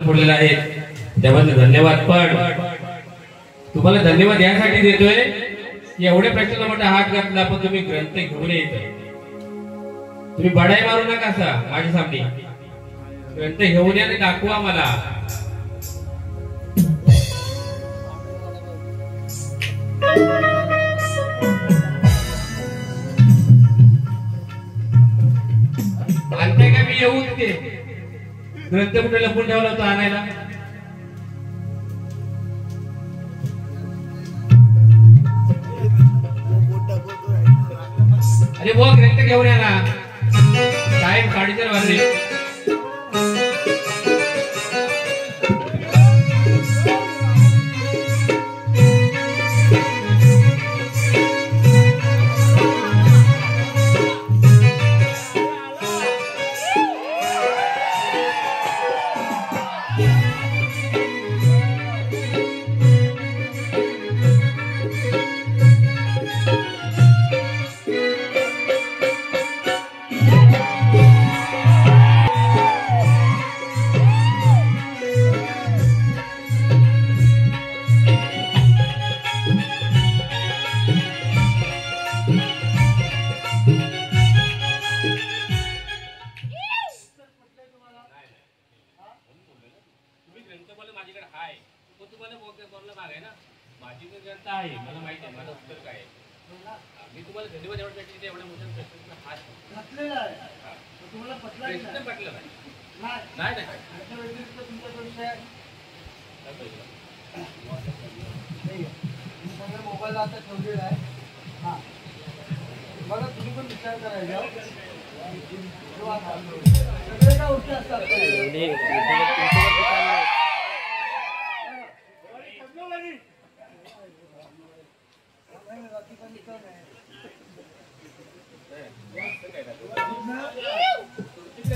फोडलेला आहे त्याबद्दल धन्यवाद. पण तुम्हाला धन्यवाद यासाठी देतोय की एवढ्या प्रश्नाला मोठा हात घातला पण तुम्ही ग्रंथ घेऊन येत. तुम्ही बडाई मारू नका असा माझ्या सामने. ग्रंथ घेऊन या आणि दाखवा मला. आणताय का मी येऊ तिथे? ग्रंथ कुठे लपून ठेवला होता आणायला? अरे वो ग्रंथ घेऊन या ना. टाइम 4:30 वाजले. मोबाईल आता ठेवलेला आहे. हा बघा तुम्ही पण विचार करायचा. सगळे का गोष्टी असतात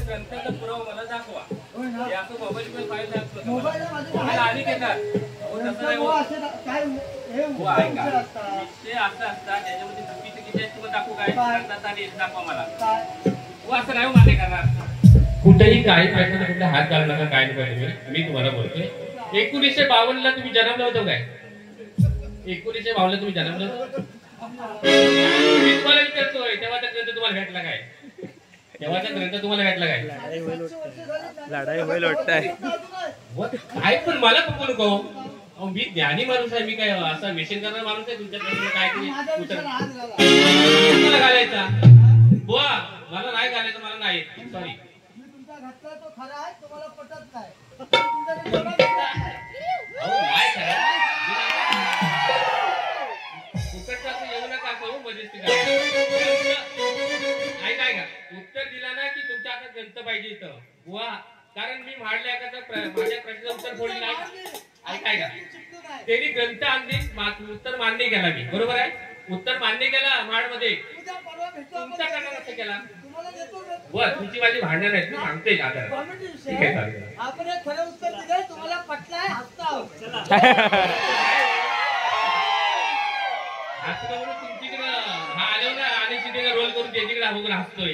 ग्रंथाचा पुरावा मला दाखवा. मोबाईल फाईल दाखवा आणि घेतात. असं असतात त्याच्यामध्ये चुकीचे किती आहेत तुम्हाला दाखवू काय दाखवा मला. असं नाही मान्य करणार. कुठेही काही प्रश्न कुठे हात घालू नका. काय नाही मी तुम्हाला बोलतोय. 1952 ला तुम्ही जन्मला होतो काय? 1952 तुम्ही जन्मला होतो? मी तुम्हाला विचारतोय तेव्हाचा ग्रंथ तुम्हाला भेटला काय? तेव्हाचा ग्रंथ तुम्हाला भेटला काय? लढाई होईल वाटतंय. काय पण मला पकडू नको. मी ज्ञानी माणूस आहे. मी काय असा व्यसन करणारा माणूस आहे? तुमच्या काय तुम्हाला घालायचा बुवा? मला नाही घालायचं. मला नाही. सॉरी. येऊ नका असं मजेस्टी. ऐकाय का? उत्तर दिला ना की तुमच्या आता ग्रंथ पाहिजे इथं बुवा. कारण मी माझ्या प्रश्नाचं उत्तर बोलले नाही. ऐकाय का? त्यांनी ग्रंथ आणली उत्तर मान्य केला मी. बरोबर आहे. उत्तर मान्य केला माडमध्ये. तुमचा करणार कसं केला? तुमची माझी भांडण आहेत. मी सांगते आता. ठीक आहे चालेल. आपण खरं उत्तर दिलं तुम्हाला पटलाय. हसतो म्हणून तुमच्याकडे हा आलो ना आणि तिथे रोल करून त्याच्याकडे बघून हसतोय.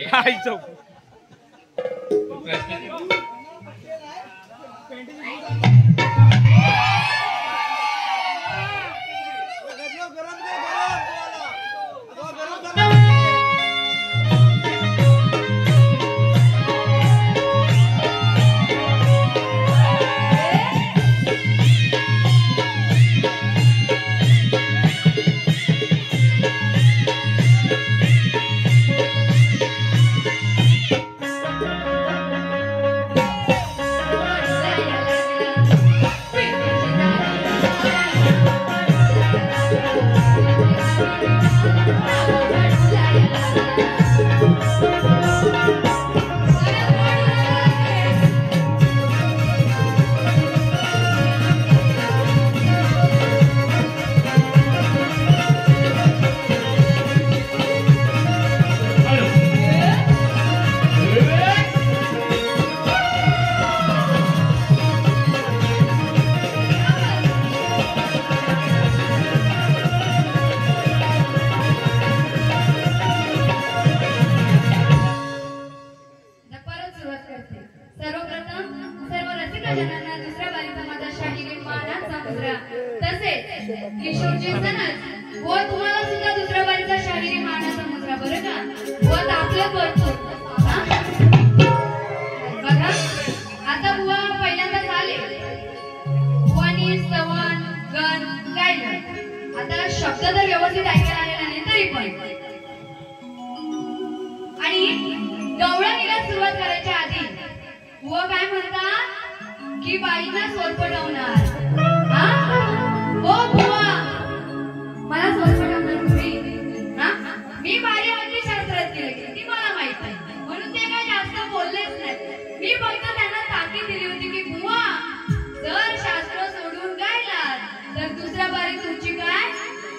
सर्वप्रथम सर्व रसिक जनांना किशोरजींचं व तुम्हाला सुद्धा दुसऱ्या बारीचा शाहिरी मानाचा मुद्रा बरं का व दाखले करतो बघा. आता बुवा पहिल्यांदा झाले बुवानी सवन गण गायलं. आता शब्द तर व्यवस्थित ऐकायला आलेला नाही तरी पण आणि गवळणीला सुरुवात करायच्या आधी बुवा काय म्हणतात की बाईंना सोलपटवणार. ओ बुवा मला सोलपटवणार तुम्ही. मी बारी अगदी शास्त्रात केले ती मला माहित आहे म्हणून ते काय जास्त बोललेच नाही. मी फक्त त्यांना ताकीद दिली होती की बुवा जर शास्त्र सोडून गायलात तर दुसऱ्या बारी तुमची काय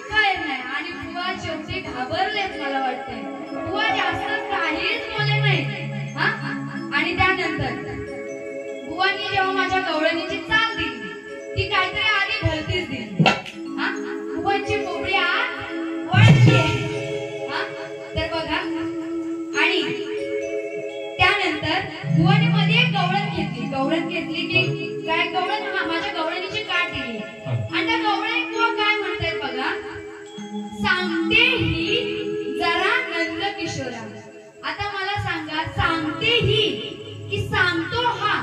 काय नाही. आणि बुवा शेवटी घाबरलेच मला वाटते. बुवा जास्त काहीच बोलले नाही. आणि त्यानंतर बुवांनी जेव्हा माझ्या गवळणीची चाल दिली ती काहीतरी आधी भलतीच दिली. बुवांची बोबडी आत वळली. तर बघा आणि त्यानंतर बुवाने मध्ये एक गवळण घेतली की काय गवळण माझ्या गवळणीची काठ दिली आणि त्या गवळणी बुवा काय म्हणतायत बघा. सांगते ही जरा नंद किशोरा. आता मला सांगा सांगते ही की सांगतो हा.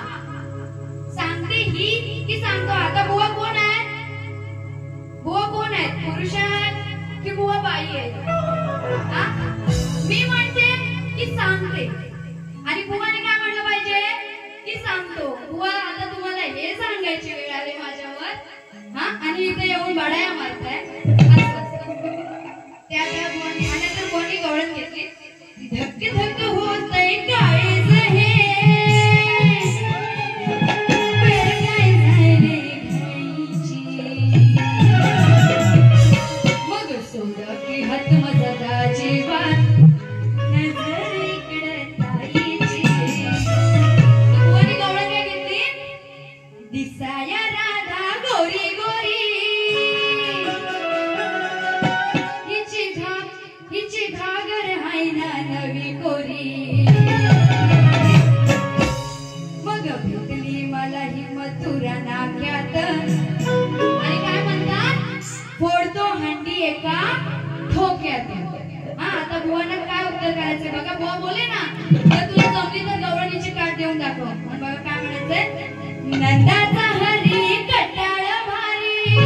सांगते ही की सांगतो. आता बुवा कोण आहे. बुवा कोण आहेत पुरुष आहेत की बुवा बाई आहेत. मी म्हणते की सांगते आणि बुवाने काय म्हणलं पाहिजे की सांगतो. बुवा आता तुम्हाला हे सांगायची वेळ आली माझ्यावर आणि इथे येऊन बडाया मारताय. त्या बुवाने आणि तर बुवाने गवळण घेतली. धक धक होतय काळीज हे पेर काय झाले घाईची. मग सोड की हात मजदाची बात नजर इकडं ताईची. बुवाने गवळण काय घेतली. दिसाया राधा गोरी गोरी हिची घागर हाय ना नवी कोरी. मग भेटली मला ही मथुरा नाक्यात आणि काय म्हणतात फोडतो हंडी एका ठोक्यात. आता बुवांना काय उत्तर करायचंय बघा. बुवा बोले ना तर तुला जमली तर गवळणीची काठ देऊन दाखव. बघा काय म्हणायचंय. नंदाचा हरी कटाळ भारी.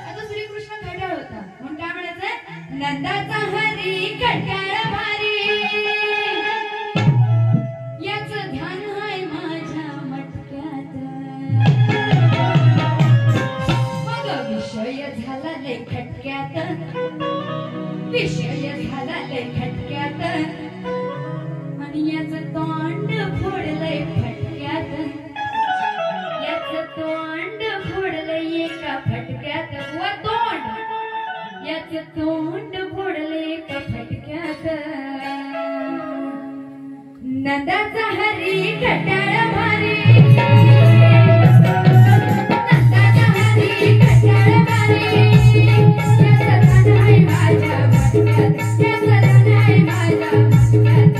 आता श्रीकृष्ण कटाळ होता म्हणून काय म्हणायचंय. नंदाचा हरी कटाळ भारी याच ध्यान हाय माझ्या मटक्यात. मग विषय झाला लय खटक्यात. विषय झाला लय खटक्यात आणि याच तोंड फोडलंय फटक्यात. याच तोंड फोडलंय एका फटक्यात. व तोंड याच तोंड फोडलंय एका फटक्यात. नंदाचा हरी कटाळ भारी. नंदाचा हरी कटाळ भारी याचा धन आहे माझ्या मटक्यात. याचा धन आहे माझ्या मटक्यात.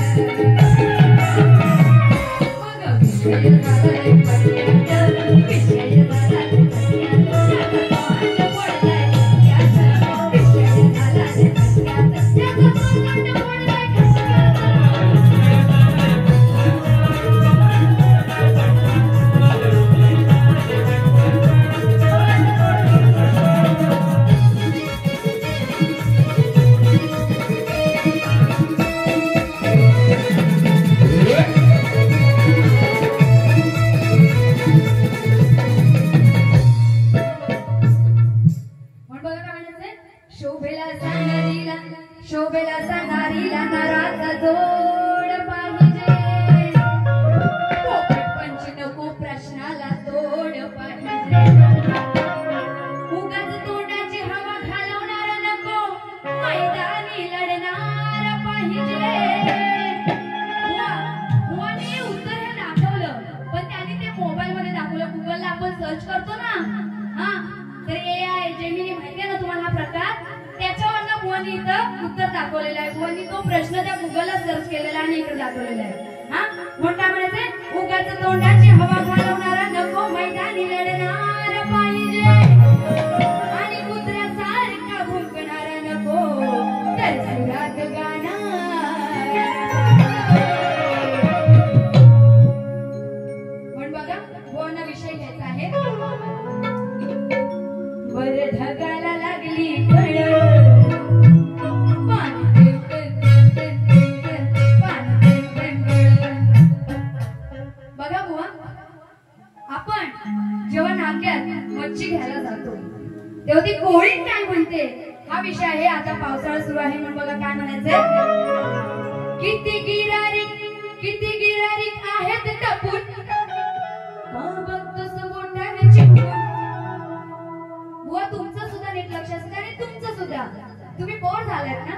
मग विषय झाला लय फटक्यात. विषय झाला लय फटक्यात. याचा तोंड फोडलंय फटक्यात. विषय झाला लय फटक्यात. याचा तोंड फोडलंय फटक्यात. शोभेला सांगारीला नाराचा जोड पाहिजे. पोपट पंच नको प्रश्नाला तोड पाहिजे. उगाच तोंडाची हवा घालवणारा नको मैदानी लढणार पाहिजे. बुवाने उत्तर हे दाखवलं पण त्यांनी ते मोबाईल मध्ये दाखवलं. गुगलला आपण सर्च करतो ना तर AI जेमिनी माहितीये ना तुम्हाला हा प्रकार. त्याच्यावरनं बुवानी इथं उत्तर दाखवलेलं आहे. बुवानी तो प्रश्न त्या गुगलला सर्च केलेला आणि इकडे दाखवलेला आहे. म्हणून काय म्हणायचंय. उगाच तोंडाची हवा घालवणारा नको मैदानी लढणार पाहिजे. बघा बुवा, आपण जेव्हा नाक्यात मच्छी घ्यायला जातो तेव्हा ती कोळीण काय म्हणते हा विषय आहे. आता पावसाळा सुरू आहे म्हणून बघा काय म्हणायचंय. किती गिरारीक आहेत टपून, बघतोस मोठ्याने चिपकून. बुवा तुमचं सुद्धा नीट लक्ष असतं आणि तुमचं सुद्धा. तुम्ही बोर झालात ना?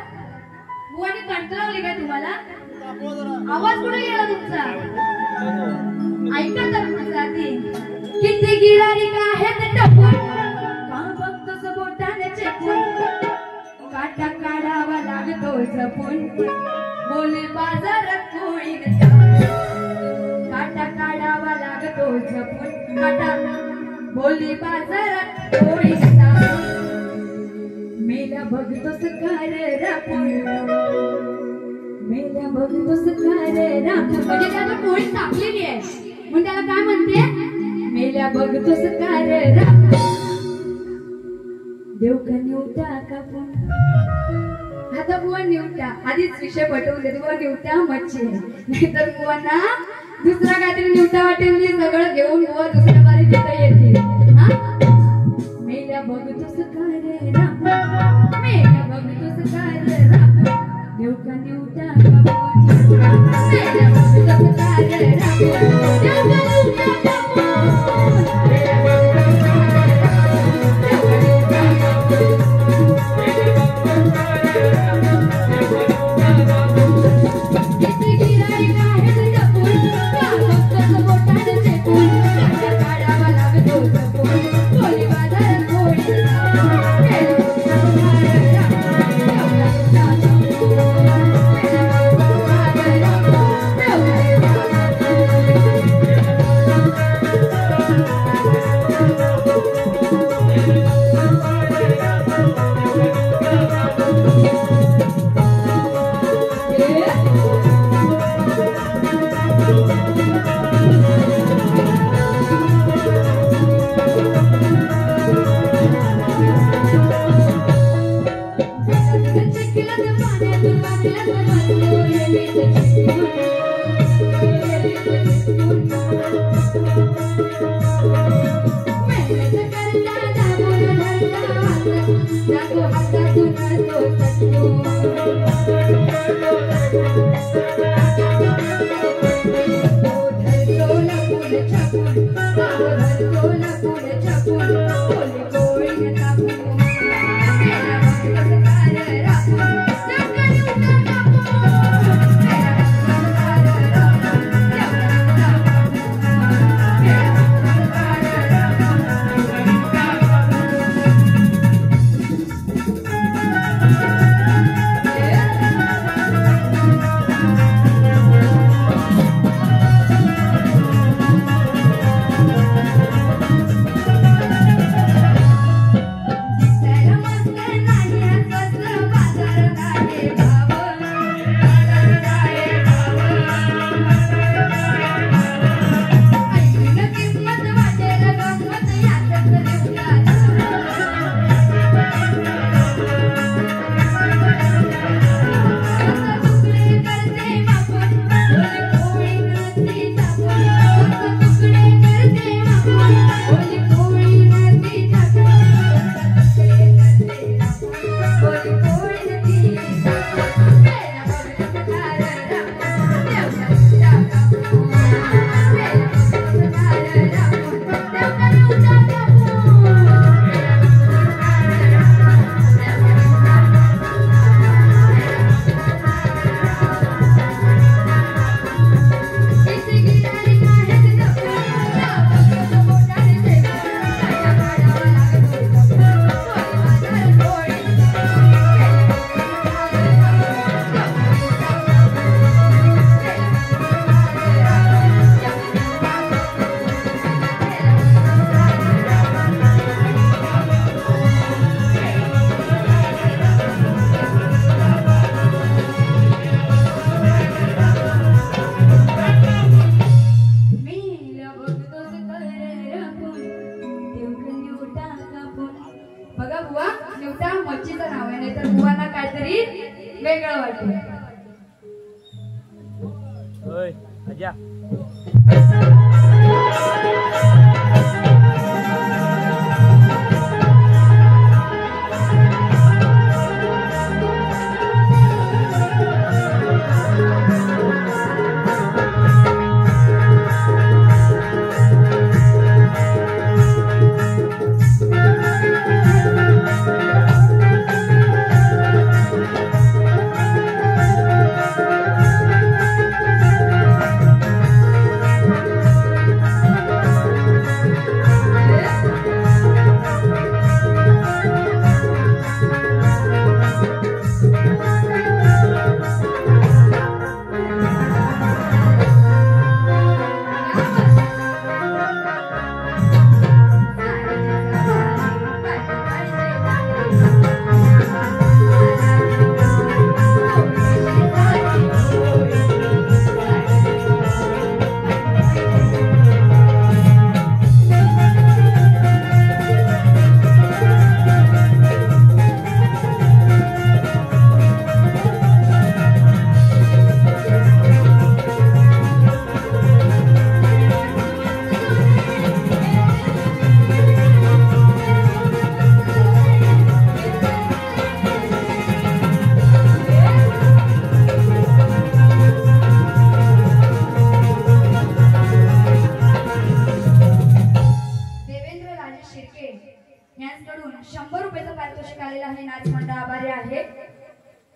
बुवाने कंटाळवली काय तुम्हाला? आवाज कुठे गेला तुमचा? ऐका तर माझा ती. किती गिरारीक आहेत टपून, बघतोस मोठ्याने चिपकून. काटा काढावा लागतो जपून, बोले बाजारात कोळी काटा काढावा लागतो जपून. काटा बोली बाजारात कोळी मेला बघतोस कार रापून, मेला बघतोस कार रापून. म्हणजे त्याला कोळी टाकलेली आहे म्हणून त्याला काय म्हणते? मेला बघतोस कार रापून. देव का निवटा कापून. आता बुवा निवटा आधीच विषय पटवून देतो. बुवा निवटा मच्छी नाहीतर बुवांना दुसरा काहीतरी निवटा वाटेल सगळं घेऊन बुवा दुसऱ्या बारी तिथं येतील. हा मेल्या बघतोस काय रे रापून, मेल्या बघतोस काय रे रापून. देव का निवटा कापून, मेल्या बघतोस काय रे रापून. देव का निवटा कापून, मेल्या बघतोस काय रे मच्छीचं नाव आहे, नाहीतर बुवांना काहीतरी वेगळं वाटेल. होय आजा यांकडून 100 रुपयाचं पारितोषिक आलेलं आहे. नाच मंडळ आभारी आहे.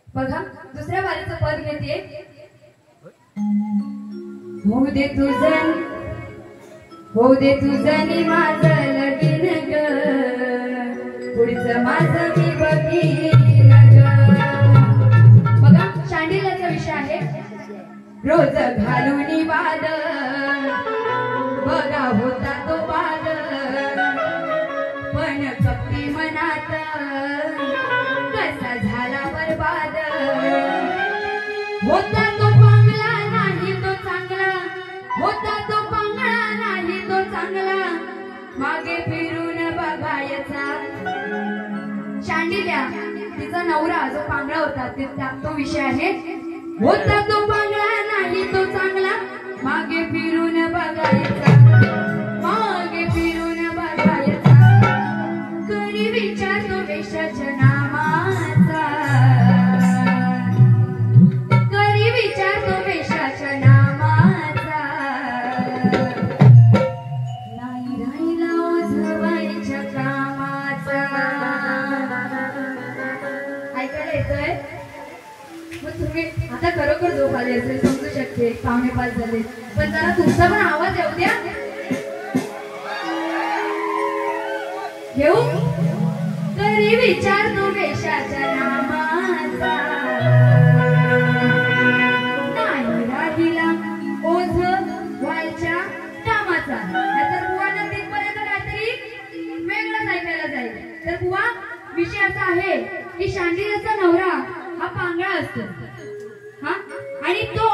बघा दुसऱ्या बारीचं पद घेते. होऊ दे तुझं माझं लगीन ग, पुढचं माझं मी बघीन ग. बघा शांडिल्याचा विषय आहे. रोज घालून वाद बघा होता तो वाद, पण कपटी मनात कसा झाला बरबाद. होता तो पांगला नाही तो चांगला, होता तो पांगळा नाही तो चांगला, मागे फिरून बघायचा. शांडिल्या तिचा नवरा जो पांगळा होता तो विषय आहे. होता तो पांगळा नाही तो चांगला, मागे फिरून बघायचा, मागे फिरून बघायचा. कधी विचार तो वेशाच्या नामाचा, कधी विचार तो वेशाच्या नामाचा. नाही राहिला ओझवायच्या कामाचा. ऐकायला येतोय? मग तुम्ही आता खरोखर झोप आली असेल, समजू शकते 4:45 झाले, पण जरा तुमचा पण आवाज येऊ द्या. घेऊ तरी विचार तो वेशाच्या नामाचा. नाही राहिला ओझ व्हायच्या कामाचा. नाहीतर बुवांना तिथपर्यंत काहीतरी वेगळंच ऐकायला जाईल. तर बुवा विषय असा आहे की शांडिल्याचा नवरा हा पांगळा असतो. हा, आणि तो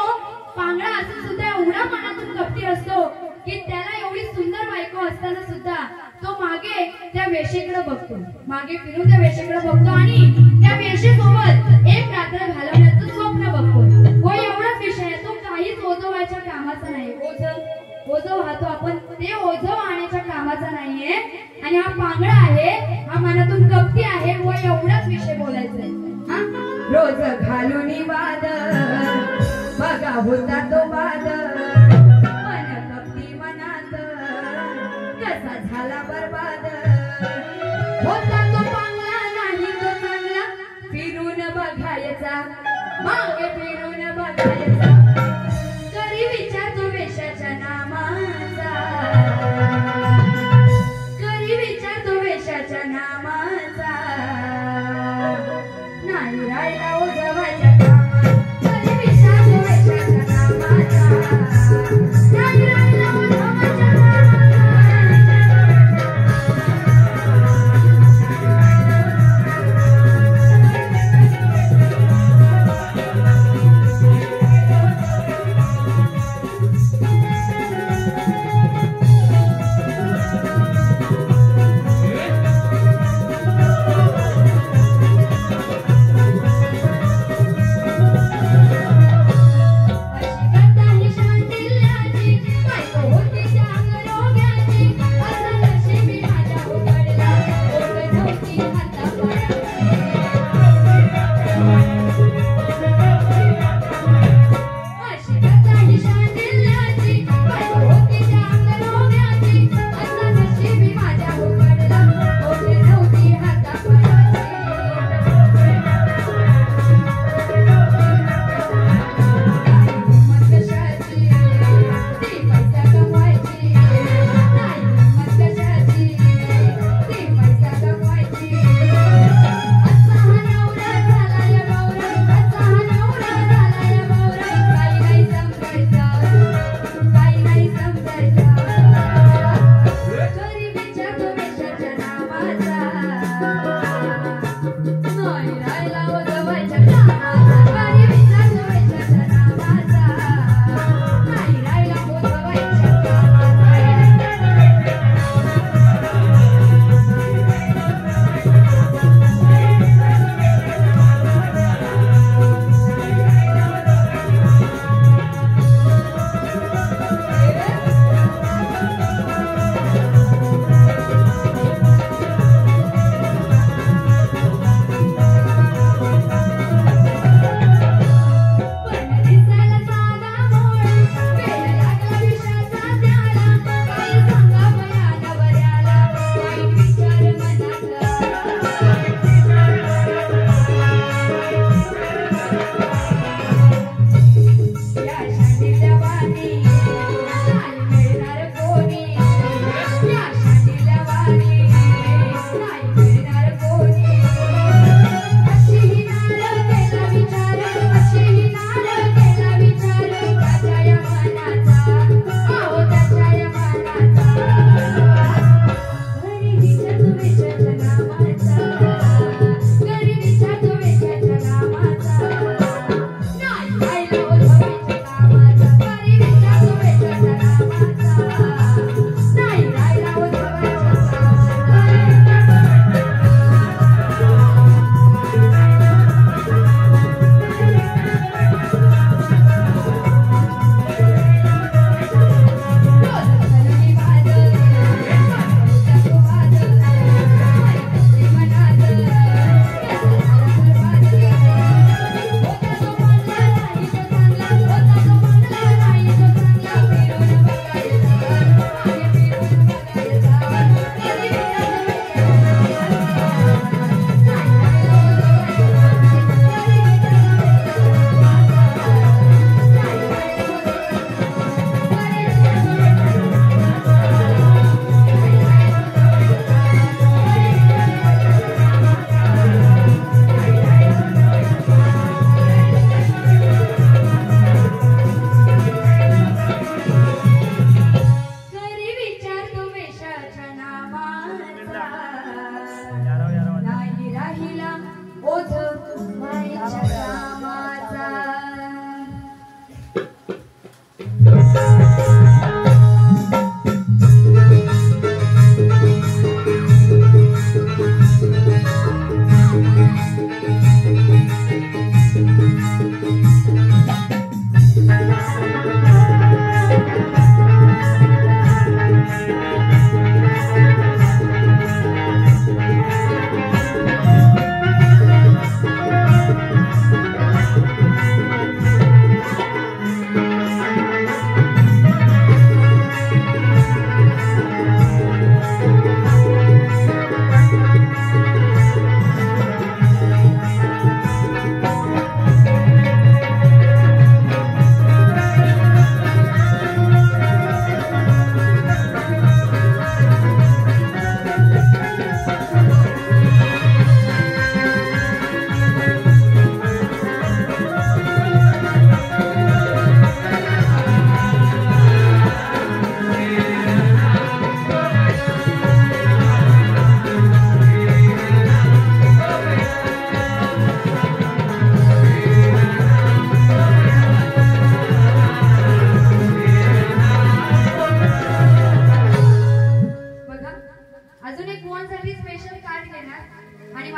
पांगळा असून सुद्धा एवढा मनातून कपटी असतो की त्याला एवढी सुंदर बायको असताना सुद्धा तो मागे त्या वेशेकडे बघतो, मागे फिरून त्या वेशेकडे बघतो आणि त्या वेशेसोबत एक रात्र घालवण्याचं स्वप्न बघतो. व एवढाच विषय आहे, तो काहीच ओझवायच्या कामाचा नाही. ओझव वाहतो आपण, ते ओझव आणण्याच्या कामाचा नाहीये. आणि हा पांगळा आहे, हा मनातून कपटी आहे. व एवढाच विषय बोलायचा आहे. रोज घालून वाद बघा होता तो वाद, पण कपटी मनात कसा झाला बरबाद. होता तो पांगला नाही तो चांगला, फिरून बघायचा, मागे फिरून बघायचा. कधी विचार तो वेशाच्या नामाचा, कधी विचार तो वेशाच्या नामाचा. नाही राहिला ओझवायच्या कामात, कधी विचार तो वेशाच्या नामाचा. नाही राहिला ओझवायच्या कामात.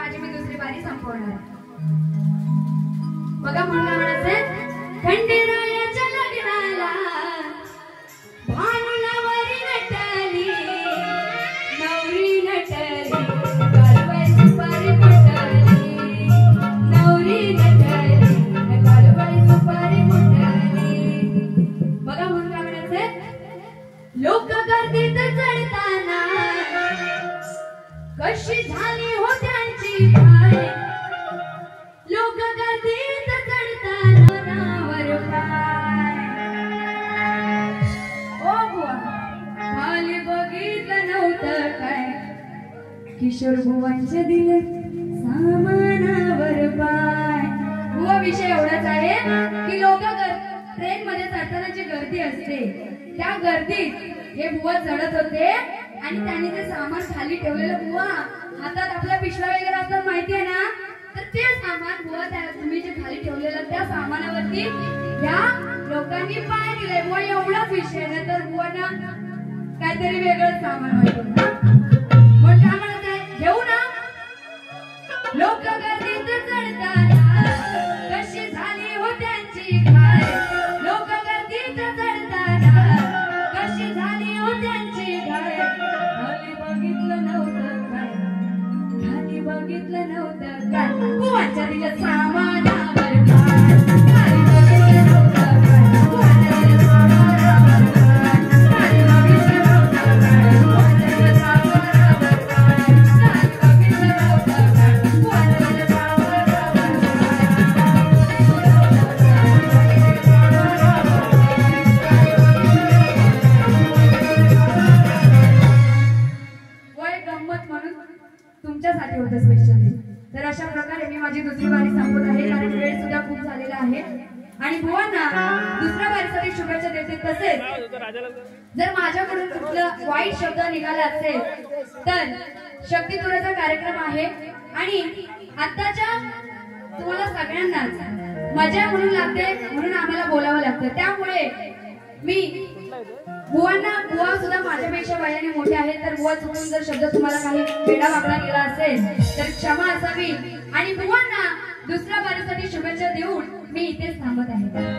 माझी मी दुसरी बारी संपवणार. बघा म्हणून म्हणायचं खंडेरायाच्या लग्नाला भानुलावरी नटली नवरी नटली कालबाई सुपारी फुटली नवरी नटली कालबाई सुपारी फुटली. बघा म्हणून काय म्हणायचं लोक गर्दीत चढताना कशी झाली हो त्यांची पाय लोक गर्दीत चढताना नावर पाय. ओ बुवा खाली बघितलं नव्हतं काय किशोर बुवांचे दिले सामानावर पाय. बुवा विषय एवढाच आहे की लोक ट्रेन मध्ये चढताना जी गर्दी असते त्या गर्दीत हे बुवा चढत होते आणि त्यांनी ते सामान खाली ठेवलेलं बुवा हातात आपल्या पिशव्या वगैरे असतात माहिती आहे ना तर ते सामान बुवा त्या तुम्ही जे खाली ठेवलेलं त्या सामानावरती या लोकांनी पाय दिले. बुवा एवढाच विषय नाही तर बुवांना काहीतरी वेगळंच सामान वाटतं म्हणून काय म्हणत आहे घेऊ ना लोक गर्दीत चढताना कशी झाली हो त्यांची घाय लोक गर्दीत चढताना कशी झाली हो त्यांची घाय. खाली बघितलं नव्हतं काय खाली बघितलं नव्हतं काय बुवांच्या दिल्या सामानावर पाय खाली बघितलं नव्हतं काय बुवांच्या दिल्या सामानावर पाय खाली बघितलं नव्हतं काय बुवांच्या दिल्या सामानावर पाय खाली बघितलं नव्हतं काय बुवांच्या दिल्या सामानावर वय गंमत म्हणून तुमच्यासाठी होतं स्पेशली. तर अशा प्रकारे मी माझी दुसरी बारी संपत आहे कारण वेळ सुद्धा खूप झालेला आहे आणि बुवांना दुसऱ्या बारीसाठी शुभेच्छा देते. तसेच जर माझ्याकडून कुठलं वाईट शब्द निघाला असेल तर शक्तितुराचा कार्यक्रम आहे आणि आताच्या तुम्हाला सगळ्यांनाच मजा म्हणून लागते म्हणून आम्हाला बोलावं लागतं. त्यामुळे मी बुवा सुद्धा माझ्यापेक्षा वयाने मोठे आहेत तर बुवा चुकून जर शब्द तुम्हाला काही वेडा वाकडा गेला असेल तर क्षमा असावी आणि बुवांना दुसऱ्या बारीसाठी शुभेच्छा देऊन मी इथेच थांबत आहे.